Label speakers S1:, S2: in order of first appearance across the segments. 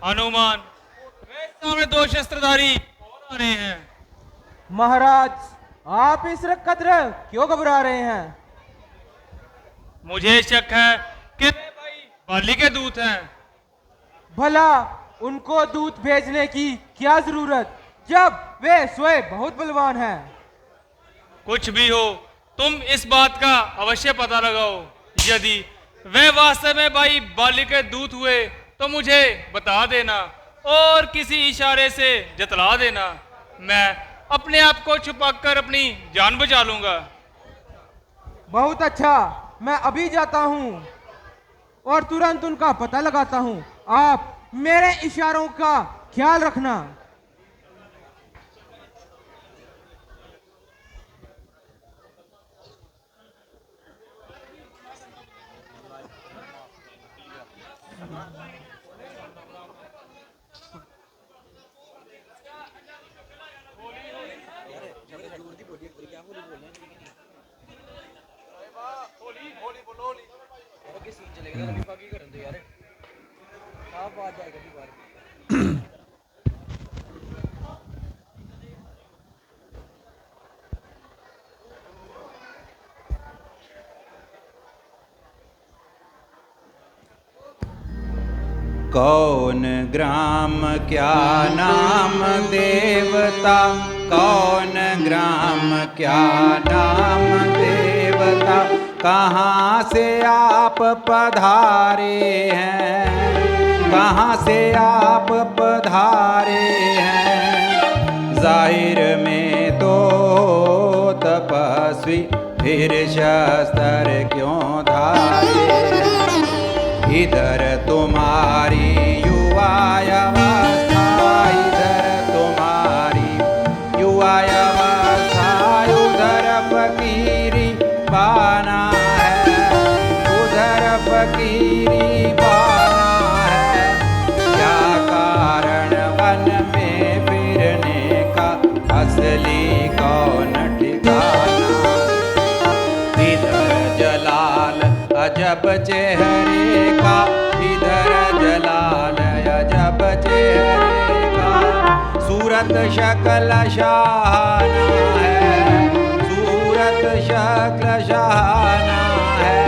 S1: हनुमान, वे सामने दो शस्त्रधारी कौन आ रहे हैं?
S2: महाराज, आप इस कदर क्यों घबरा रहे हैं?
S1: मुझे शक है कि वे भाई बाली के दूत हैं।
S2: भला उनको दूत भेजने की क्या जरूरत, जब वे स्वयं बहुत बलवान हैं।
S1: कुछ भी हो, तुम इस बात का अवश्य पता लगाओ। यदि वे वास्तव में भाई बाली के दूत हुए तो मुझे बता देना और किसी इशारे से जतला देना। मैं अपने आप को छुपाकर अपनी जान बचा लूंगा।
S2: बहुत अच्छा, मैं अभी जाता हूं और तुरंत उनका पता लगाता हूं। आप मेरे इशारों का ख्याल रखना।
S3: कौन ग्राम क्या नाम देवता, कौन ग्राम क्या नाम देवता, कहाँ से आप पधारे हैं, कहाँ से आप पधारे हैं। जाहिर में तो तपस्वी, फिर शस्त्र क्यों धारे हैं। इधर तुम्हारी युवावस्था, इधर तुम्हारी युवावस्था, उधर फकीरी पाना है, उधर फकीरी पाना है। क्या कारण वन में फिरने का, असली कौन ठिकाना। इधर जलाल अजब चेहरे का, इधर जलाल अजब चेहरे का। सूरत शक्ल शाहाना है, सूरत शक्ल शाहाना है।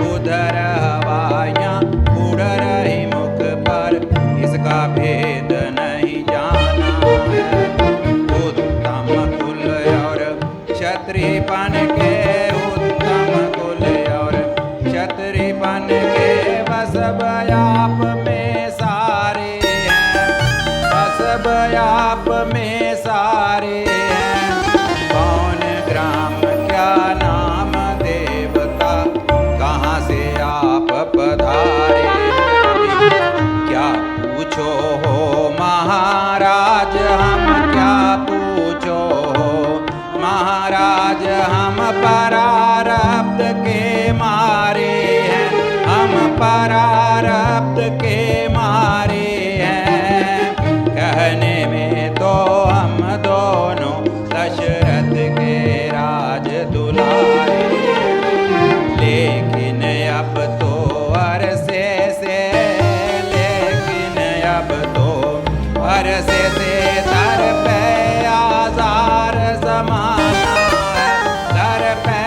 S3: उधर हवायां उड़ रही मुख पर, इसका भेद नहीं जाना है। उत्तम कुल और क्षत्रियपन के, उत्तम कुल और क्षत्रियपन के सब आप में सारे हैं, सब आप में सारे हैं। कौन ग्राम क्या नाम देवता, कहाँ से आप पधारे। क्या पूछो हो महाराज, हम क्या पूछो हो महाराज। हम परारब्ध के मारे हैं, हम परारब्ध के मारे हैं। कहने में तो हम दोनों दशरथ के राज दुलारे, लेकिन अब तो अरसे से, लेकिन अब तो अरसे से दर पे आजार जमाना है, दर पे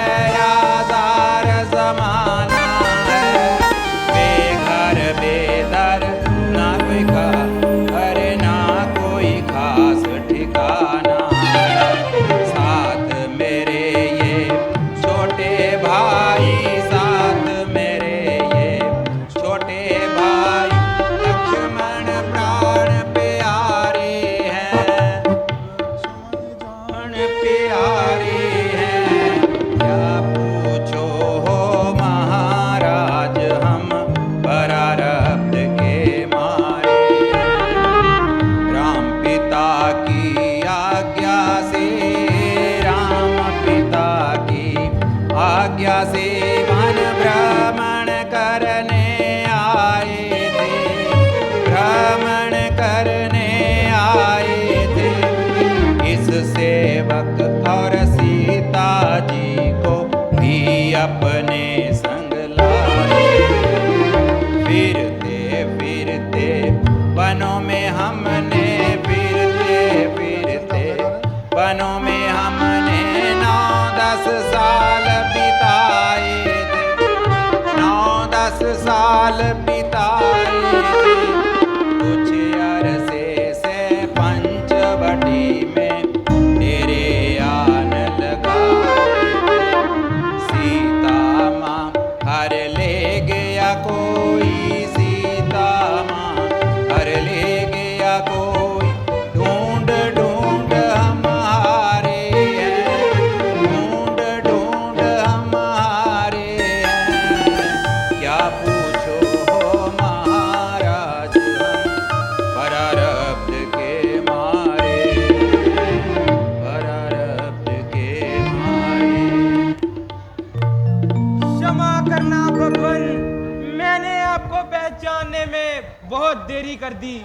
S2: बहुत देरी कर दी।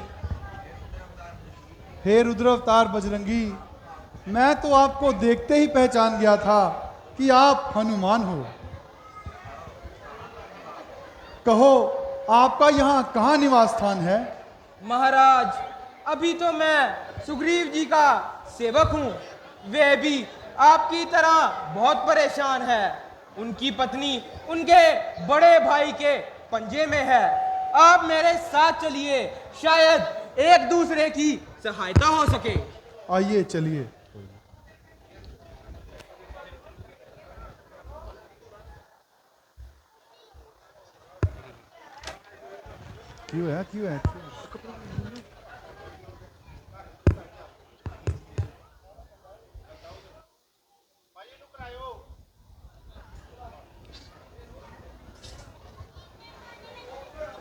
S4: हे रुद्रावतार बजरंगी, मैं तो आपको देखते ही पहचान गया था कि आप हनुमान हो। कहो, आपका यहाँ कहाँ निवास स्थान है?
S2: महाराज, अभी तो मैं सुग्रीव जी का सेवक हूँ। वे भी आपकी तरह बहुत परेशान है। उनकी पत्नी उनके बड़े भाई के पंजे में है। आप मेरे साथ चलिए, शायद एक दूसरे की सहायता हो सके।
S4: आइए चलिए। क्यों है क्यों है?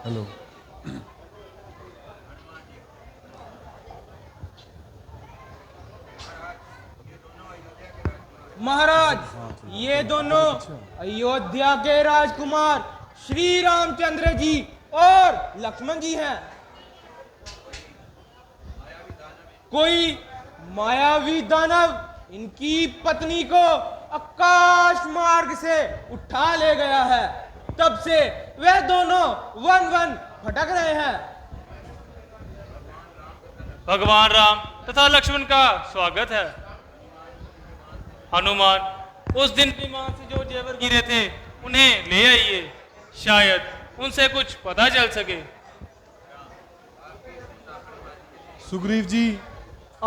S4: हेलो।
S2: महाराज, ये दोनों अयोध्या के राजकुमार श्री रामचंद्र जी और लक्ष्मण जी हैं। कोई मायावी दानव इनकी पत्नी को आकाश मार्ग से उठा ले गया है। तब से वे दोनों वन वन भटक रहे हैं।
S1: भगवान राम तथा लक्ष्मण का स्वागत है। हनुमान, उस दिन विमान से जो जेवर गिरे थे उन्हें ले आइए, शायद उनसे कुछ पता चल सके।
S4: सुग्रीव जी,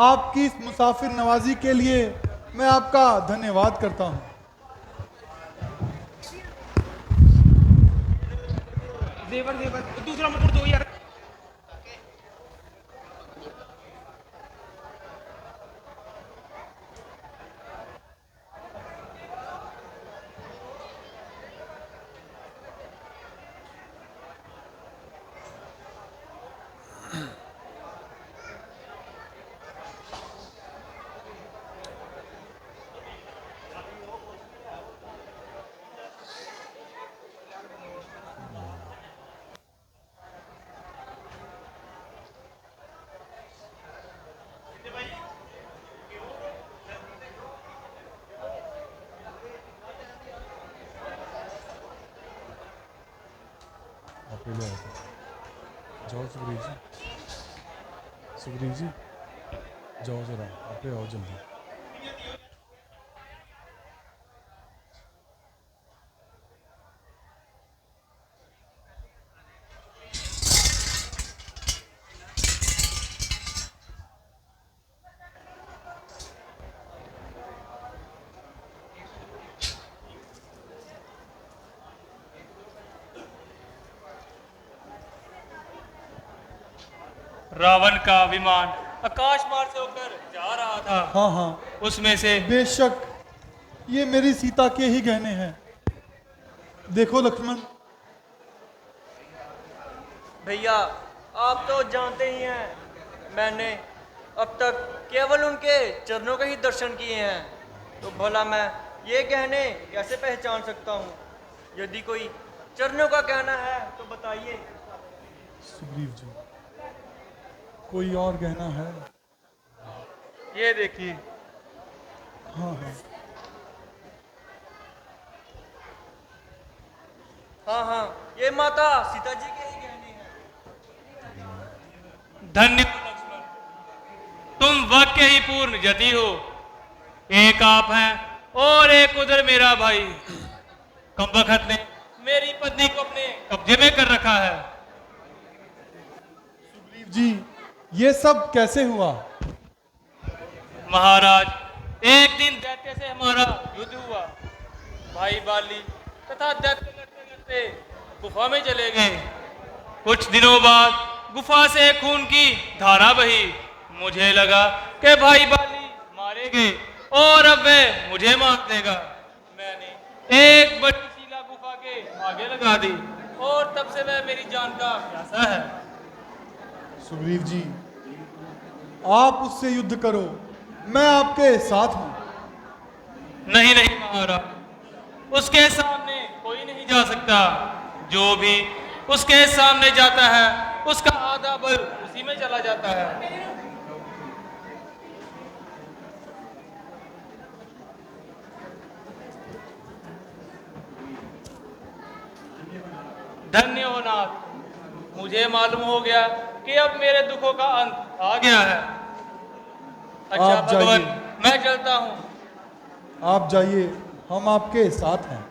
S4: आपकी इस मुसाफिर नवाजी के लिए मैं आपका धन्यवाद करता हूँ।
S2: जेवर जेवर दूसरा मुकुट दो यार।
S5: जाओ सुग्रीव जी, सुग्रीव जी जाओ जरा, आप आओ जल्दी।
S1: रावण का विमान आकाश मार्ग से होकर जा रहा था।
S4: हाँ हाँ,
S1: उसमें से
S4: बेशक ये मेरी सीता के ही गहने हैं। देखो लक्ष्मण।
S6: भैया, आप तो जानते ही हैं, मैंने अब तक केवल उनके चरणों के ही दर्शन किए हैं, तो भला मैं ये गहने कैसे पहचान सकता हूँ? यदि कोई चरणों का गहना है तो बताइए।
S4: सुग्रीव जी, कोई और गहना है?
S1: ये देखिए।
S4: हाँ हाँ
S6: हाँ हाँ, ये माता सीता जी के ही गहने हैं।
S1: धन्य हो लक्ष्मण, तुम वाकई ही पूर्ण यति हो। एक आप हैं और एक उधर मेरा भाई। कमबख्त ने मेरी पत्नी को अपने कब्जे में कर रखा है।
S4: सुग्रीव जी, ये सब कैसे हुआ?
S1: महाराज, एक दिन दैत्य से हमारा युद्ध हुआ। भाई बाली तथा दैत्य लड़ते लड़ते गुफा में चले गए। कुछ दिनों बाद गुफा से खून की धारा बही। मुझे लगा कि भाई बाली मारे गए और अब वह मुझे मार देगा। मैंने एक बड़ी शिला गुफा के आगे लगा दी और तब से वह मेरी जान का प्यासा है।
S4: सुग्रीव जी, आप उससे युद्ध करो, मैं आपके साथ हूं।
S1: नहीं नहीं महाराज, उसके सामने कोई नहीं जा सकता। जो भी उसके सामने जाता है उसका आधा बल उसी में चला जाता है। धन्य हो नाथ, मुझे मालूम हो गया कि अब मेरे दुखों का अंत आ गया है। अच्छा
S4: आप जाइए।
S1: भगवान, मैं चलता हूँ।
S4: आप जाइए, हम आपके साथ हैं।